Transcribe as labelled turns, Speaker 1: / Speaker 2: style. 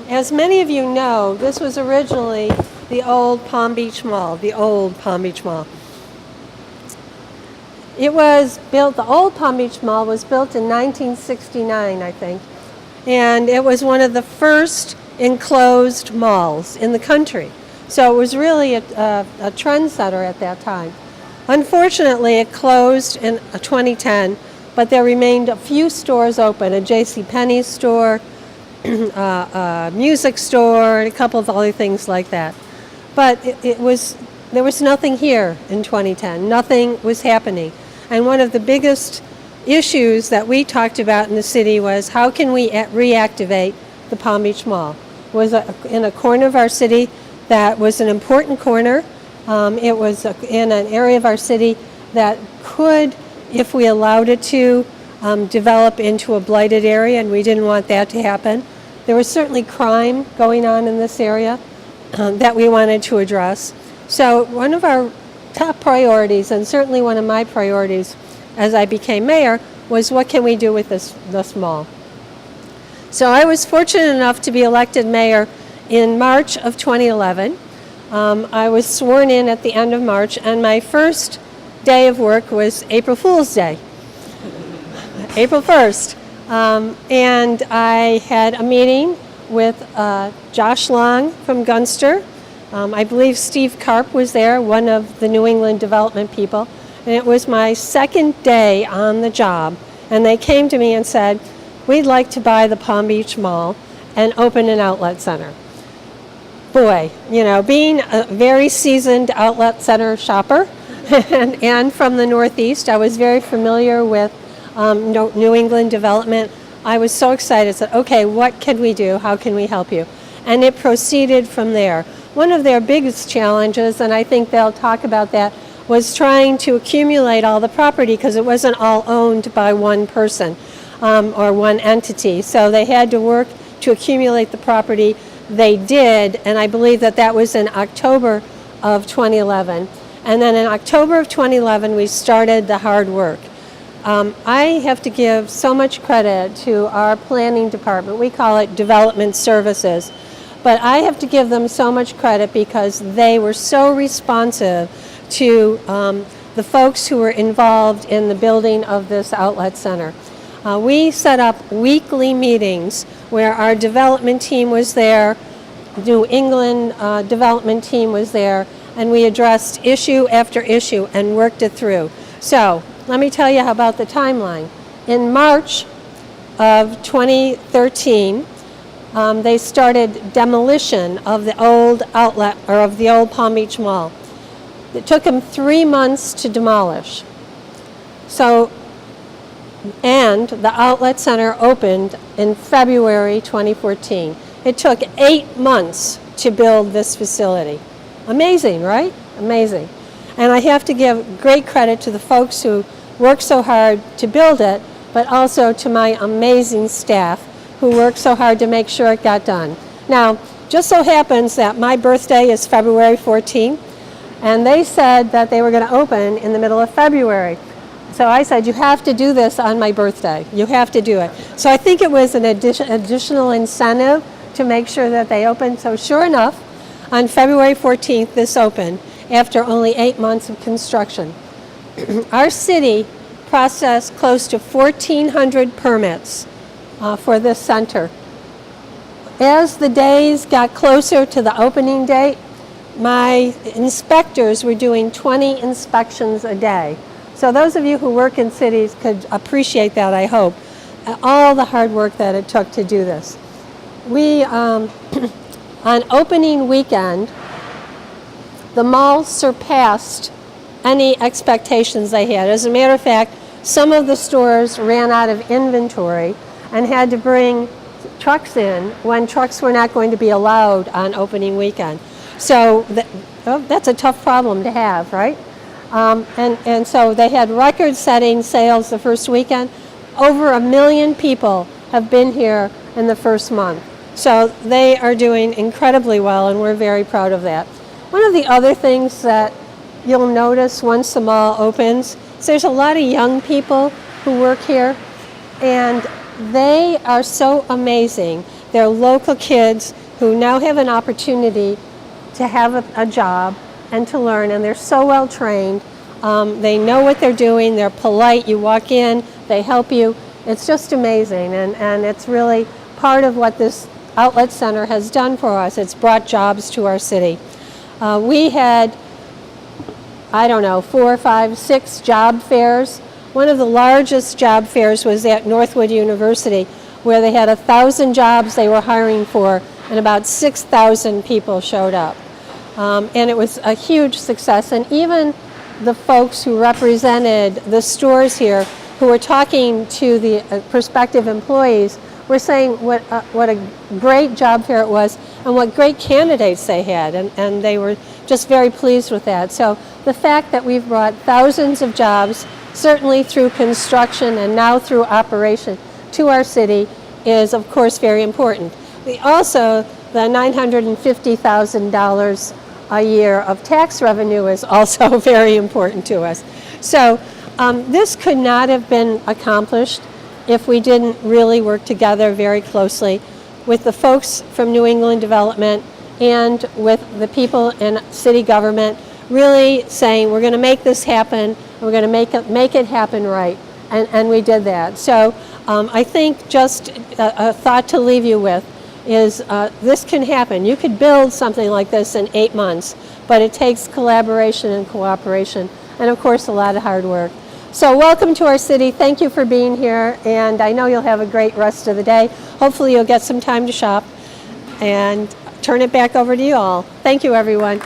Speaker 1: As many of you know, this was originally the old Palm Beach Mall, the old Palm Beach Mall. It was built, the old Palm Beach Mall was built in 1969, I think, and it was one of the first enclosed malls in the country. So it was really a trendsetter at that time. Unfortunately, it closed in 2010, but there remained a few stores open, a JCPenney store, a music store, and a couple of other things like that. But there was nothing here in 2010. Nothing was happening. And one of the biggest issues that we talked about in the city was how can we reactivate the Palm Beach Mall. It was in a corner of our city that was an important corner. It was in an area of our city that could, if we allowed it to, develop into a blighted area, and we didn't want that to happen. There was certainly crime going on in this area that we wanted to address. So one of our top priorities, and certainly one of my priorities as I became mayor, was what can we do with this mall. So I was fortunate enough to be elected mayor in March of 2011. I was sworn in at the end of March, and my first day of work was April Fool's Day, April 1st. And I had a meeting with Josh Long from Gunster. I believe Steve Karp was there, one of the New England development people. And it was my second day on the job. And they came to me and said, we'd like to buy the Palm Beach Mall and open an outlet center. Boy, you know, being a very seasoned outlet center shopper and from the Northeast, I was very familiar with New England development. I was so excited. I said, okay, what can we do? How can we help you? And it proceeded from there. One of their biggest challenges, and I think they'll talk about that, was trying to accumulate all the property because it wasn't all owned by one person or one entity. So they had to work to accumulate the property. They did, and I believe that was in October of 2011. And then in October of 2011, we started the hard work. I have to give so much credit to our planning department. We call it development services. But I have to give them so much credit because they were so responsive to the folks who were involved in the building of this outlet center. We set up weekly meetings where our development team was there, New England development team was there, and we addressed issue after issue and worked it through. So let me tell you about the timeline. In March of 2013, they started demolition of the old outlet, or of the old Palm Beach Mall. It took them 3 months to demolish. So, and the outlet center opened in February 2014. It took 8 months to build this facility. Amazing, right? Amazing. And I have to give great credit to the folks who worked so hard to build it, but also to my amazing staff who worked so hard to make sure it got done. Now, just so happens that my birthday is February 14th, and they said that they were going to open in the middle of February. So I said, you have to do this on my birthday. You have to do it. So I think it was an additional incentive to make sure that they opened. So sure enough, on February 14th, this opened after only 8 months of construction. Our city processed close to 1,400 permits for this center. As the days got closer to the opening date, my inspectors were doing 20 inspections a day. So those of you who work in cities could appreciate that, I hope, all the hard work that it took to do this. We, on opening weekend, the mall surpassed any expectations they had. As a matter of fact, some of the stores ran out of inventory and had to bring trucks in when trucks were not going to be allowed on opening weekend. So that's a tough problem to have, right? And so they had record-setting sales the first weekend. Over 1 million people have been here in the first month. So they are doing incredibly well, and we're very proud of that. One of the other things that you'll notice once the mall opens is there's a lot of young people who work here, and they are so amazing. They're local kids who now have an opportunity to have a job and to learn, and they're so well trained. They know what they're doing, they're polite, you walk in, they help you. It's just amazing, and it's really part of what this outlet center has done for us. It's brought jobs to our city. We had, I don't know, 4, 5, 6 job fairs. One of the largest job fairs was at Northwood University, where they had 1,000 jobs they were hiring for, and about 6,000 people showed up. And it was a huge success. And even the folks who represented the stores here, who were talking to the prospective employees, were saying what a great job fair it was and what great candidates they had. And they were just very pleased with that. So the fact that we've brought thousands of jobs, certainly through construction and now through operation, to our city is, of course, very important. Also, the $950,000 a year of tax revenue is also very important to us. So this could not have been accomplished if we didn't really work together very closely with the folks from New England Development and with the people in city government, really saying we're going to make this happen, we're going to make it happen right, and we did that. So I think just a thought to leave you with is this can happen. You could build something like this in 8 months, but it takes collaboration and cooperation, and of course a lot of hard work. So welcome to our city. Thank you for being here, and I know you'll have a great rest of the day. Hopefully you'll get some time to shop, and turn it back over to you all. Thank you, everyone.